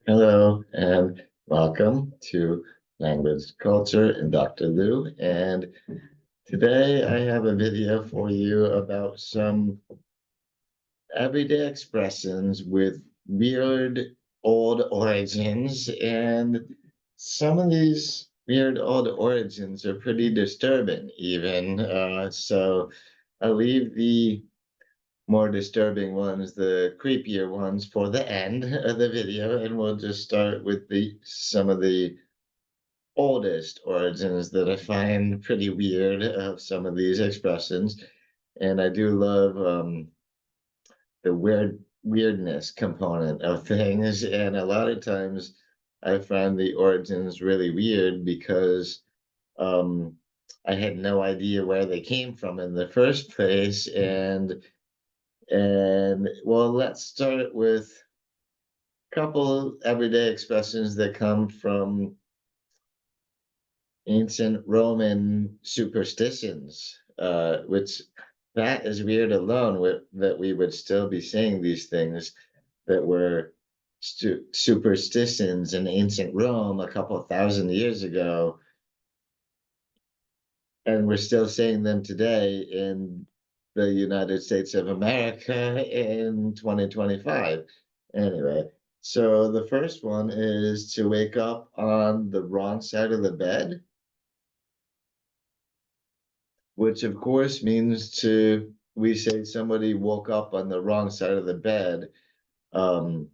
Hello and welcome to Language Culture and Dr. Lou. And today I have a video for you about some everyday expressions with weird old origins. And some of these weird old origins are pretty disturbing, even. So I'll leave the more disturbing ones, the creepier ones, for the end of the video, and we'll just start with the some of the oldest origins that I find pretty weird of some of these expressions. And I do love the weirdness component of things. And a lot of times I find the origins really weird because um, I had no idea where they came from in the first place. And well, let's start with a couple everyday expressions that come from ancient Roman superstitions, which that is weird alone that we would still be saying these things that were superstitions in ancient Rome a couple thousand years ago, and we're still saying them today in the United States of America in 2025. Anyway, so the first one is to wake up on the wrong side of the bed, which of course means we say somebody woke up on the wrong side of the bed um,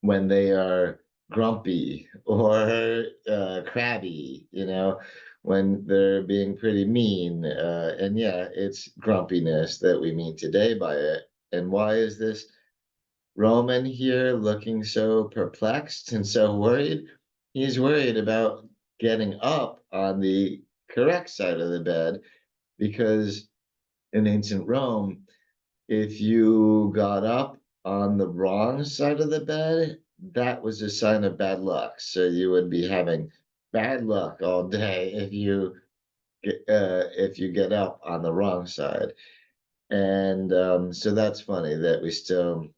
when they are grumpy or crabby, when they're being pretty mean. And yeah, it's grumpiness that we mean today by it. And why is this Roman here looking so perplexed and so worried? He's worried about getting up on the correct side of the bed because in ancient Rome, if you got up on the wrong side of the bed, that was a sign of bad luck. So you would be having bad luck all day if you get up on the wrong side. And so that's funny that we still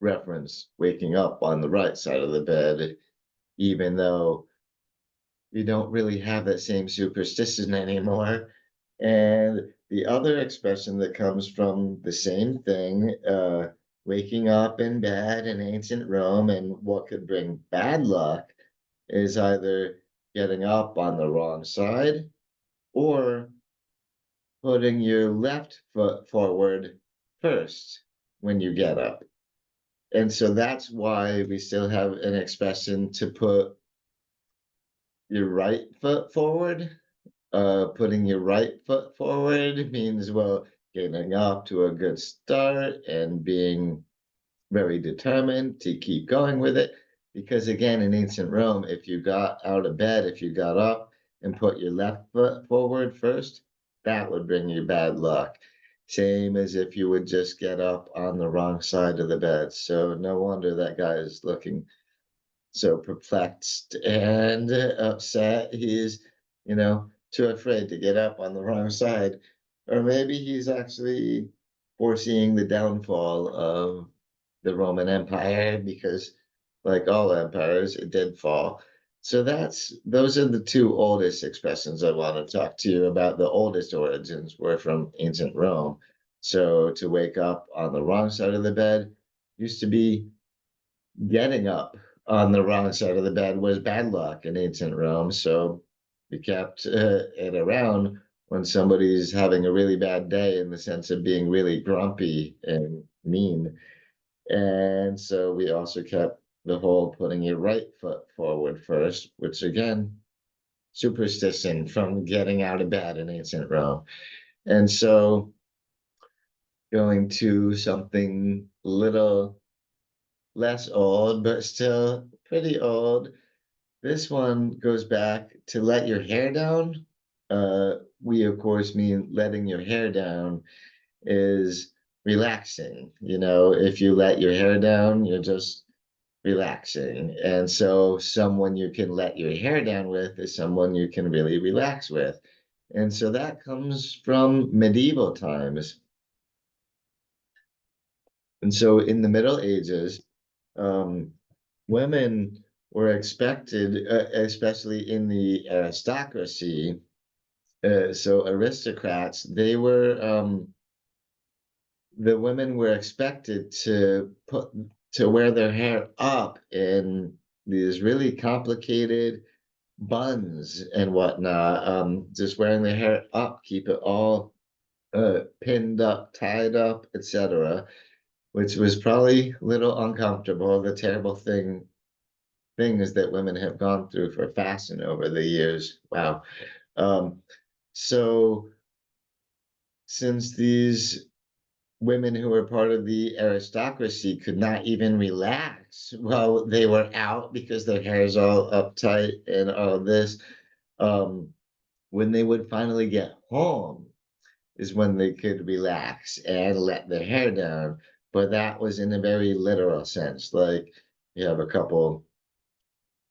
reference waking up on the right side of the bed, even though we don't really have that same superstition anymore. And the other expression that comes from the same thing, waking up in bed in ancient Rome, and what could bring bad luck is either getting up on the wrong side or putting your left foot forward first when you get up. And so that's why we still have an expression to put your right foot forward. Putting your right foot forward means, well, getting up to a good start and being very determined to keep going with it. Because again, in ancient Rome, if you got out of bed, if you got up and put your left foot forward first, that would bring you bad luck. Same as if you would just get up on the wrong side of the bed. So no wonder that guy is looking so perplexed and upset. He's, too afraid to get up on the wrong side. Or maybe he's actually foreseeing the downfall of the Roman Empire because, like all empires, it did fall. So those are the two oldest expressions I want to talk to you about. The oldest origins were from ancient Rome. So to wake up on the wrong side of the bed used to be getting up on the wrong side of the bed was bad luck in ancient Rome. So we kept it around when somebody's having a really bad day in the sense of being really grumpy and mean. And so we also kept the whole putting your right foot forward first, which again, superstition from getting out of bed in ancient Rome. And so going to something little less old, but still pretty old. This one goes back to let your hair down. We, of course, mean letting your hair down is relaxing. If you let your hair down, you're just relaxing. And so, someone you can let your hair down with is someone you can really relax with. And so, that comes from medieval times. And so, in the Middle Ages, um, women were expected, especially in the aristocracy. So aristocrats, the women were expected to wear their hair up in these really complicated buns and whatnot. Just wearing their hair up, keep it all pinned up, tied up, etc., which was probably a little uncomfortable. The terrible things that women have gone through for fashion over the years. Wow. Um, so since these women who were part of the aristocracy could not even relax while they were out because their hair is all uptight and all this, um, when they would finally get home is when they could relax and let their hair down. But that was in a very literal sense. Like you have a couple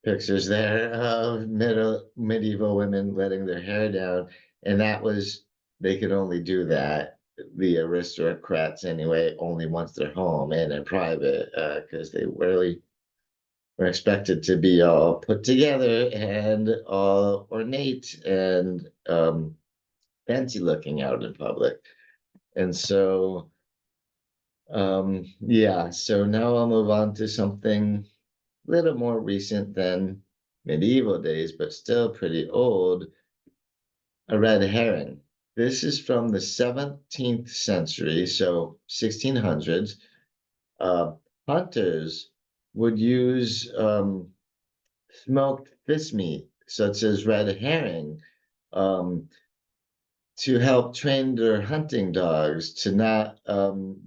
pictures there of medieval women letting their hair down, and that was they could only do that, the aristocrats anyway, only once they're home and in private, because they really were expected to be all put together and all ornate and fancy looking out in public. And so yeah, so now I'll move on to something little more recent than medieval days, but still pretty old, a red herring. This is from the 17th century, so 1600s. Uh, Hunters would use smoked fish meat, such as red herring, um, to help train their hunting dogs to not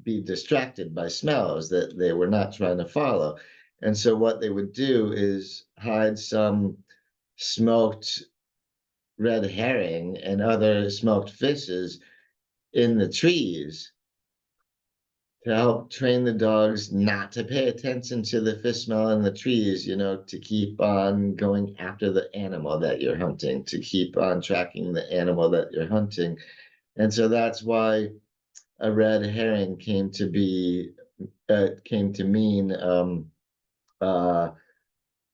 be distracted by smells that they were not trying to follow. And so what they would do is hide some smoked red herring and other smoked fishes in the trees to help train the dogs not to pay attention to the fish smell in the trees, to keep on going after the animal that you're hunting, to keep on tracking the animal that you're hunting. And so that's why a red herring came to mean uh,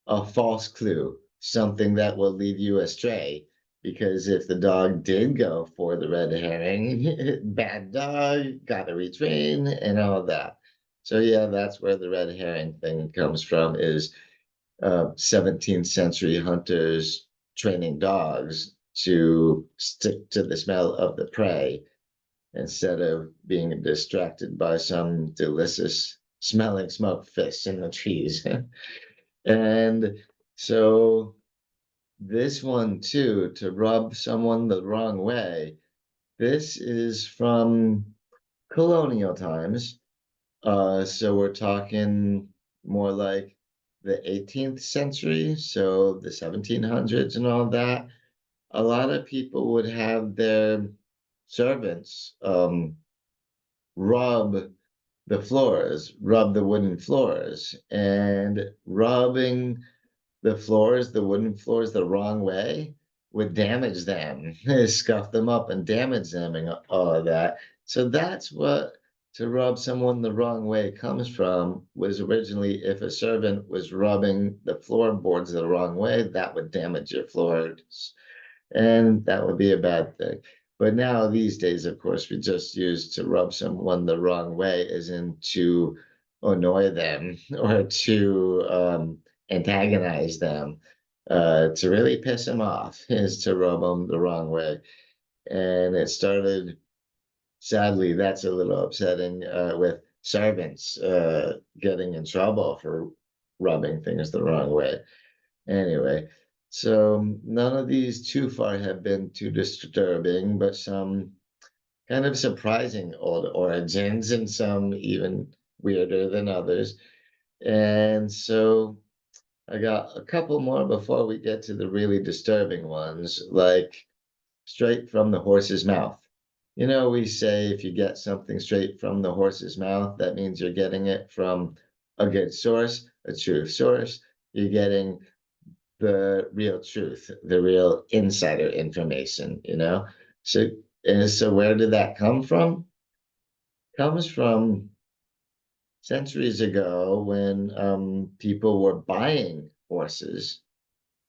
a false clue, something that will lead you astray. Because if the dog did go for the red herring, bad dog, gotta retrain, and all that. So yeah, that's where the red herring thing comes from. Is 17th century hunters training dogs to stick to the smell of the prey instead of being distracted by some delicious smelling smoked fish in the trees. And so this one too, to rub someone the wrong way, this is from colonial times. So we're talking more like the 18th century, so the 1700s and all that. A lot of people would have their servants rub rub the wooden floors, and rubbing the wooden floors the wrong way would damage them, scuff them up and damage them and all of that. So that's what to rub someone the wrong way comes from, was originally if a servant was rubbing the floorboards the wrong way, that would damage your floors and that would be a bad thing. But now these days, of course, we just use to rub someone the wrong way, as in to annoy them or to antagonize them, to really piss them off, is to rub them the wrong way. And it started, sadly, that's a little upsetting, with servants getting in trouble for rubbing things the wrong way. Anyway, so none of these too far have been too disturbing, but some kind of surprising old origins and some even weirder than others. And so I got a couple more before we get to the really disturbing ones, like straight from the horse's mouth. We say if you get something straight from the horse's mouth, that means you're getting it from a good source, a true source. You're getting the real truth, the real insider information. So, and so where did that come from? Comes from centuries ago when people were buying horses,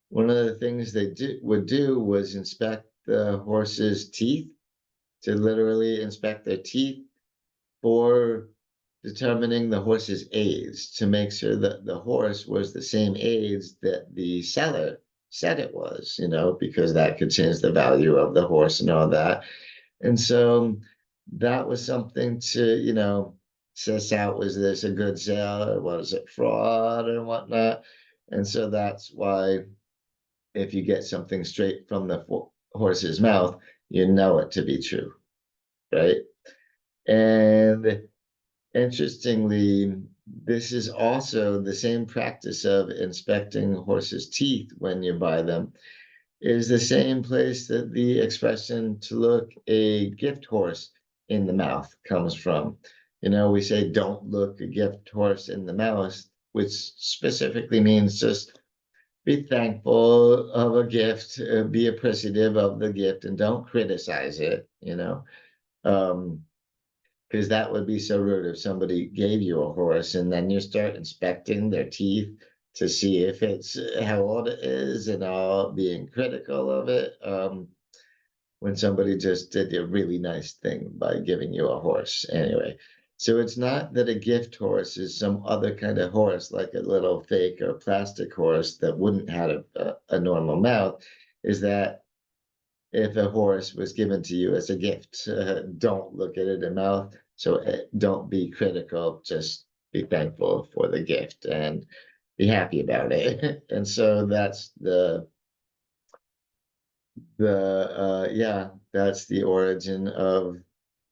one of the things they would do was inspect the horse's teeth, to literally inspect their teeth for determining the horse's age, to make sure that the horse was the same age that the seller said it was, because that could change the value of the horse and all that. And so that was something to, suss out, was this a good sale or was it fraud and whatnot? And so that's why if you get something straight from the horse's mouth, you know it to be true, right? And interestingly, this is also the same practice of inspecting horses' teeth when you buy them, is the same place that the expression to look a gift horse in the mouth comes from. We say don't look a gift horse in the mouth, which specifically means just be thankful of a gift, be appreciative of the gift, and don't criticize it, Um, because that would be so rude if somebody gave you a horse and then you start inspecting their teeth to see if it's how old it is and all, being critical of it. When somebody just did a really nice thing by giving you a horse. Anyway, so it's not that a gift horse is some other kind of horse, like a little fake or plastic horse that wouldn't have a normal mouth, is that if a horse was given to you as a gift, don't look at it in mouth. So don't be critical, just be thankful for the gift and be happy about it. And so that's yeah, that's the origin of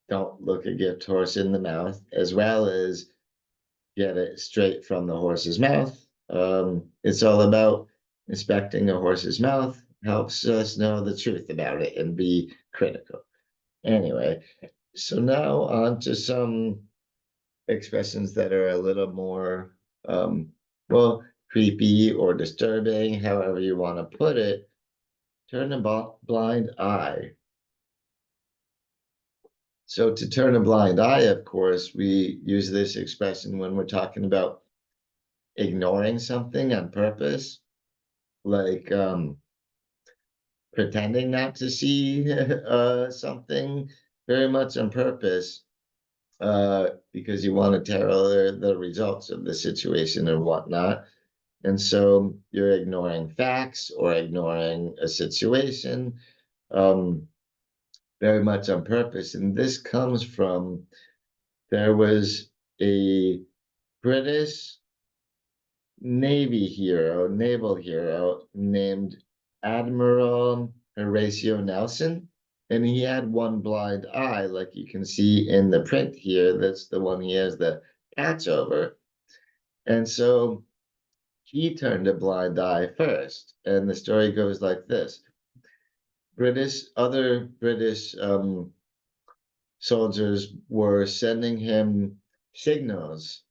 don't look a gift horse in the mouth, as well as get it straight from the horse's mouth. It's all about inspecting a horse's mouth, helps us know the truth about it and be critical. Anyway, so now on to some expressions that are a little more, well, creepy or disturbing, however you want to put it. Turn a blind eye. So to turn a blind eye, of course, we use this expression when we're talking about ignoring something on purpose, like pretending not to see something very much on purpose, because you want to tell the results of the situation and whatnot. And so you're ignoring facts or ignoring a situation, um, very much on purpose. And this comes from, there was a British naval hero named Admiral Horatio Nelson. And he had one blind eye, like you can see in the print here. That's the one he has the patch over. And so he turned a blind eye first. And the story goes like this. Other British soldiers were sending him signals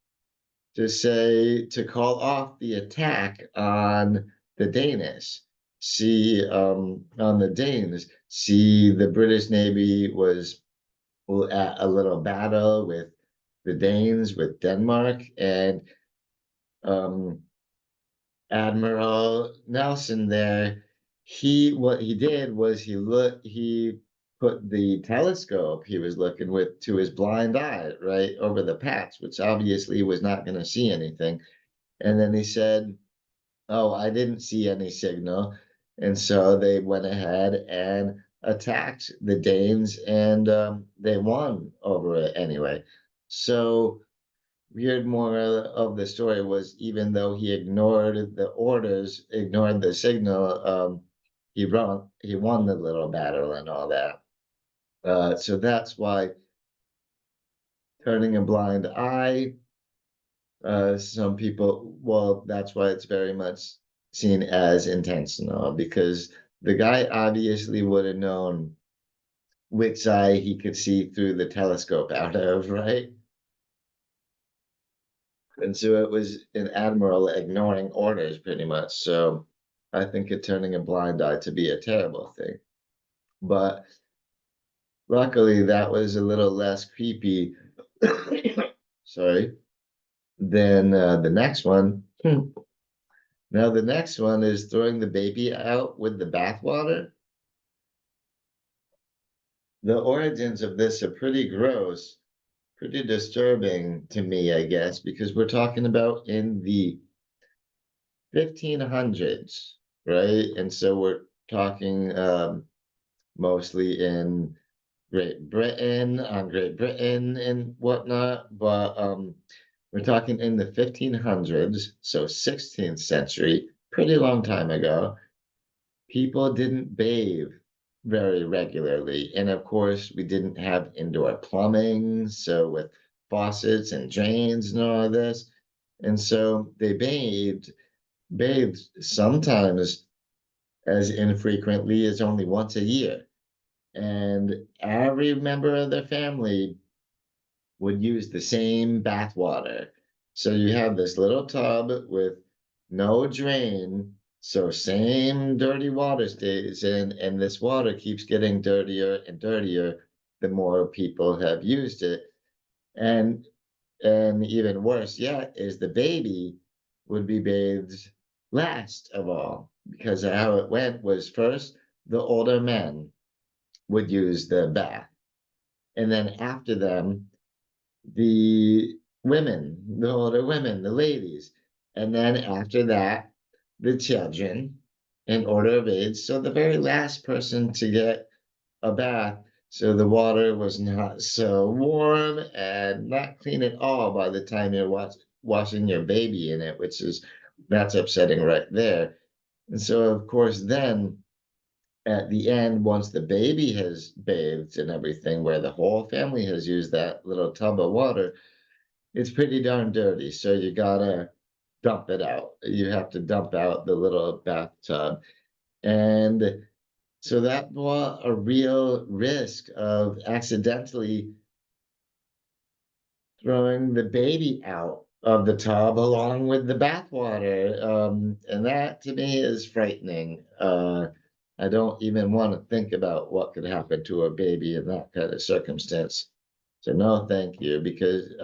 to call off the attack on the Danish. See, on the Danes, see, the British Navy was at a little battle with the Danes, with Denmark, and um, Admiral Nelson there, what he did was he put the telescope he was looking with to his blind eye right over the patch, which obviously was not going to see anything. And then he said, "Oh, I didn't see any signal." And so they went ahead and attacked the Danes, and they won over it anyway. So weird moral of the story was, even though he ignored the orders, ignored the signal, he won the little battle and all that. So that's why turning a blind eye, some people, well, that's why it's very much seen as intentional, because the guy obviously would have known which eye he could see through the telescope out of, right? And so it was an admiral ignoring orders pretty much. So I think it turning a blind eye to be a terrible thing. But luckily, that was a little less creepy, sorry, than the next one. Now the next one is throwing the baby out with the bathwater. The origins of this are pretty gross, pretty disturbing to me, I guess, because we're talking about in the 1500s, right? And so we're talking mostly in Great Britain and whatnot, but we're talking in the 1500s, so 16th century, pretty long time ago. People didn't bathe very regularly. And of course, we didn't have indoor plumbing, so with faucets and drains and all of this. And so they bathed sometimes as infrequently as only once a year. And every member of their family would use the same bath water. So you have this little tub with no drain, so same dirty water stays in, and this water keeps getting dirtier and dirtier the more people have used it. And and even worse yet is the baby would be bathed last of all, because how it went was first the older men would use the bath, and then after them the women, the older women, the ladies. And then after that, the children in order of age. So the very last person to get a bath. So the water was not so warm and not clean at all by the time you're washing your baby in it, which is that's upsetting right there. And so, of course, then at the end, once the baby has bathed and everything, where the whole family has used that little tub of water, it's pretty darn dirty, so you gotta dump it out. You have to dump out the little bathtub. And so that was a real risk of accidentally throwing the baby out of the tub along with the bathwater. And that to me is frightening. I don't even want to think about what could happen to a baby in that kind of circumstance. So no, thank you, because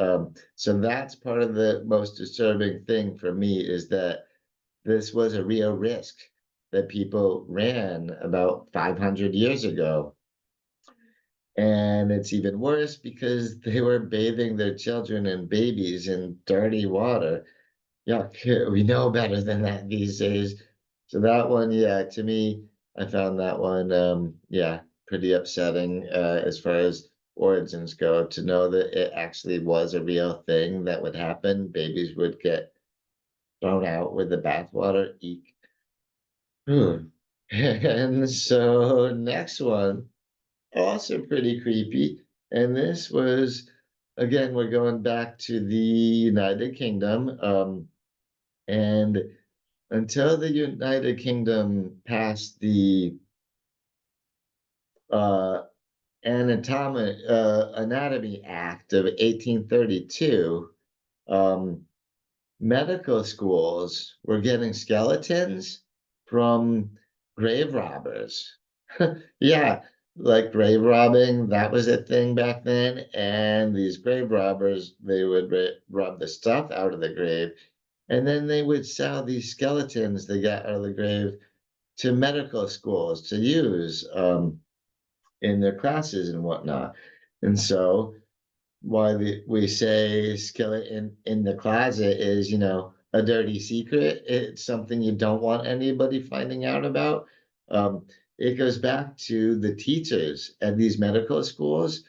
so that's part of the most disturbing thing for me is that this was a real risk that people ran about 500 years ago. And it's even worse because they were bathing their children and babies in dirty water. Yuck, we know better than that these days. So that one, yeah, to me, I found that one, yeah, pretty upsetting as far as origins go, to know that it actually was a real thing that would happen. Babies would get thrown out with the bathwater. Eek. Hmm. And so next one, also pretty creepy. And this was, again, we're going back to the United Kingdom. And until the United Kingdom passed the uh, Anatomy Act of 1832, um, medical schools were getting skeletons from grave robbers. Yeah, like grave robbing, that was a thing back then. And these grave robbers, they would rob the stuff out of the grave, and then they would sell these skeletons they got out of the grave to medical schools to use in their classes and whatnot. And so why we say skeleton in the closet is, a dirty secret. It's something you don't want anybody finding out about. Um, it goes back to the teachers at these medical schools.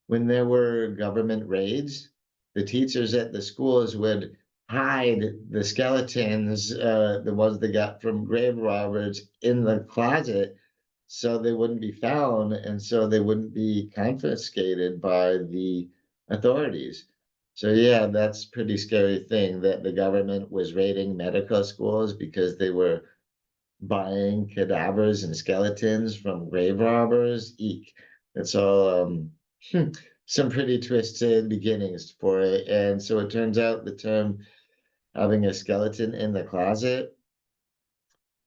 When there were government raids, the teachers at the schools would hide the skeletons, the ones they got from grave robbers, in the closet so they wouldn't be found and so they wouldn't be confiscated by the authorities. So yeah, that's pretty scary thing that the government was raiding medical schools because they were buying cadavers and skeletons from grave robbers. Eek. It's all some pretty twisted beginnings for it. And so it turns out the term having a skeleton in the closet,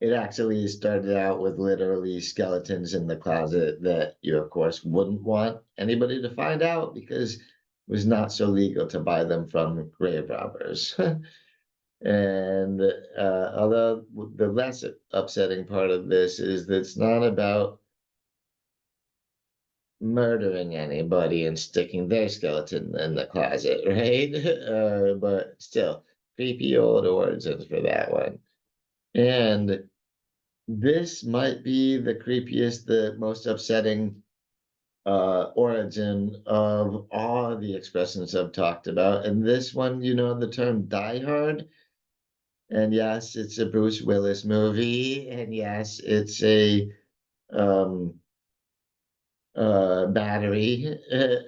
it actually started out with literally skeletons in the closet that you, of course, wouldn't want anybody to find out because it was not so legal to buy them from grave robbers. And although the less upsetting part of this is that it's not about murdering anybody and sticking their skeleton in the closet, right? But still, creepy old origins for that one. And this might be the creepiest, the most upsetting origin of all the expressions I've talked about. And this one, you know, the term Die Hard. And yes, it's a Bruce Willis movie. And yes, it's a um battery.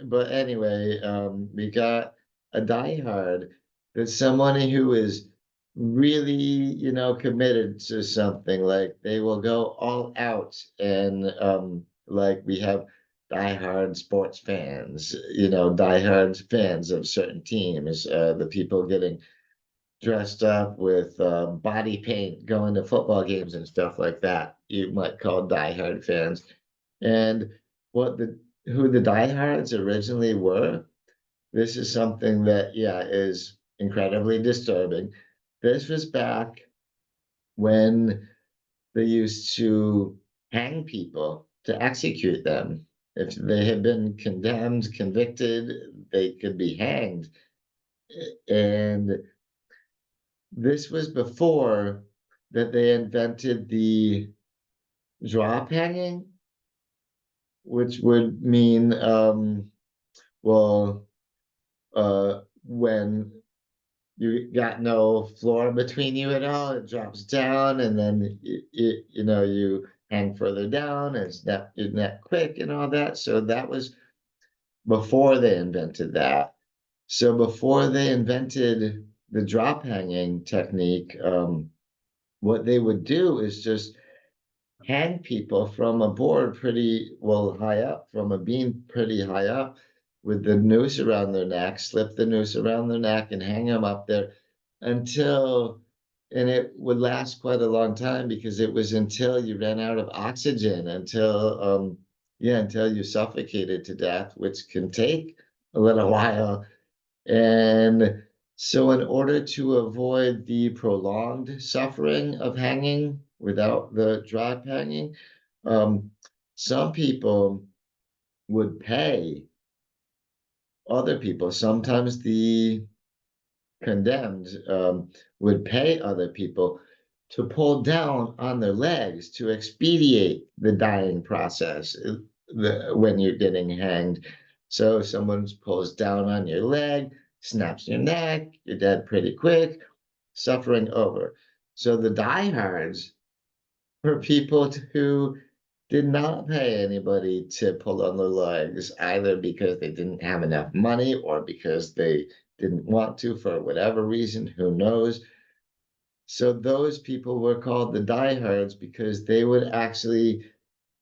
But anyway, we got a diehard. That's someone who is really, you know, committed to something. Like they will go all out, and like we have diehard sports fans, you know, diehard fans of certain teams. The people getting dressed up with body paint, going to football games and stuff like that. You might call diehard fans. And what the who the diehards originally were, this is something that, yeah, is incredibly disturbing. This was back when they used to hang people to execute them. If they had been condemned, convicted, they could be hanged. And this was before that they invented the drop hanging, which would mean, well, when you got no floor between you at all, it drops down, and then you know, you hang further down and snap your neck quick and all that. So that was before they invented that. So before they invented the drop hanging technique, what they would do is just hang people from a board pretty well high up, from a beam pretty high up, with the noose around their neck, slip the noose around their neck and hang them up there until, and it would last quite a long time because it was until you ran out of oxygen, until, yeah, until you suffocated to death, which can take a little while. And so, in order to avoid the prolonged suffering of hanging without the drop hanging, um, some people would pay other people. Sometimes the condemned would pay other people to pull down on their legs to expedite the dying process when you're getting hanged. So someone pulls down on your leg, snaps your neck, you're dead pretty quick, suffering over. So the diehards were people who did not pay anybody to pull on their legs, either because they didn't have enough money or because they didn't want to for whatever reason, who knows. So those people were called the diehards because they would actually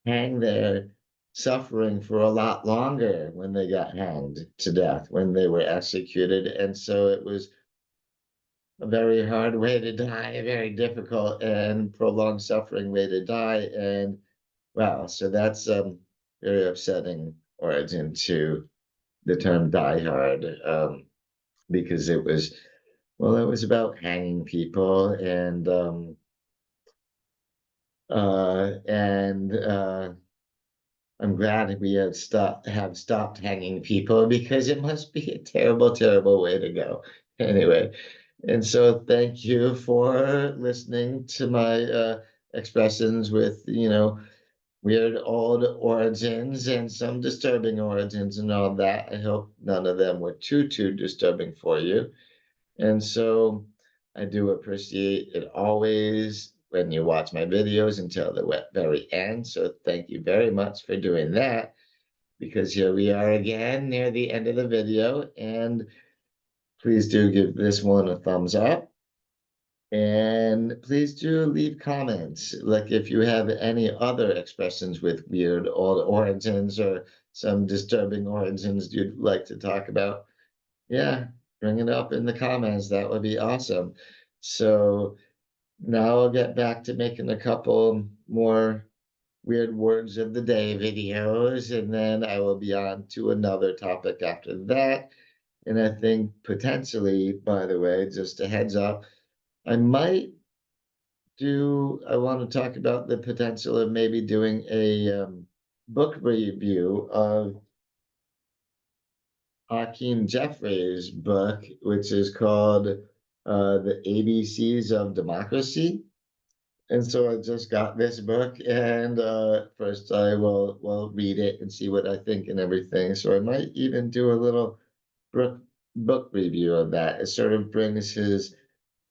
hang there suffering for a lot longer when they got hanged to death, when they were executed. And so it was a very hard way to die, a very difficult and prolonged suffering way to die. And wow, so that's very upsetting origin to the term die hard, because it was, well, it was about hanging people, and I'm glad we have stopped hanging people because it must be a terrible, terrible way to go. Anyway, and so thank you for listening to my expressions with, you know, weird old origins and some disturbing origins and all that. I hope none of them were too disturbing for you. And so I do appreciate it always when you watch my videos until the very end. So thank you very much for doing that, because here we are again near the end of the video. And please do give this one a thumbs up. And please do leave comments, like if you have any other expressions with weird old origins or some disturbing origins you'd like to talk about. Yeah, bring it up in the comments. That would be awesome. So now I'll get back to making a couple more weird words of the day videos, and then I will be on to another topic after that. And I think potentially, by the way, just a heads up, I want to talk about the potential of maybe doing a book review of Hakeem Jeffrey's book, which is called The ABCs of Democracy. And so I just got this book, and first I will read it and see what I think and everything. So I might even do a little book review of that. It sort of brings his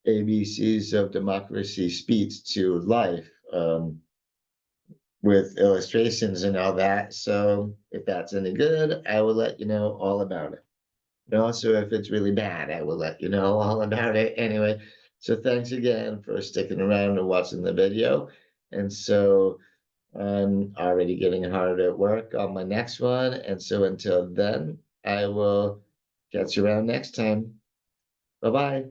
ABCs of Democracy speech to life, with illustrations and all that. So if that's any good, I will let you know all about it. And also, if it's really bad, I will let you know all about it anyway. So thanks again for sticking around and watching the video. And so I'm already getting hard at work on my next one. And so until then, I will catch you around next time. Bye bye.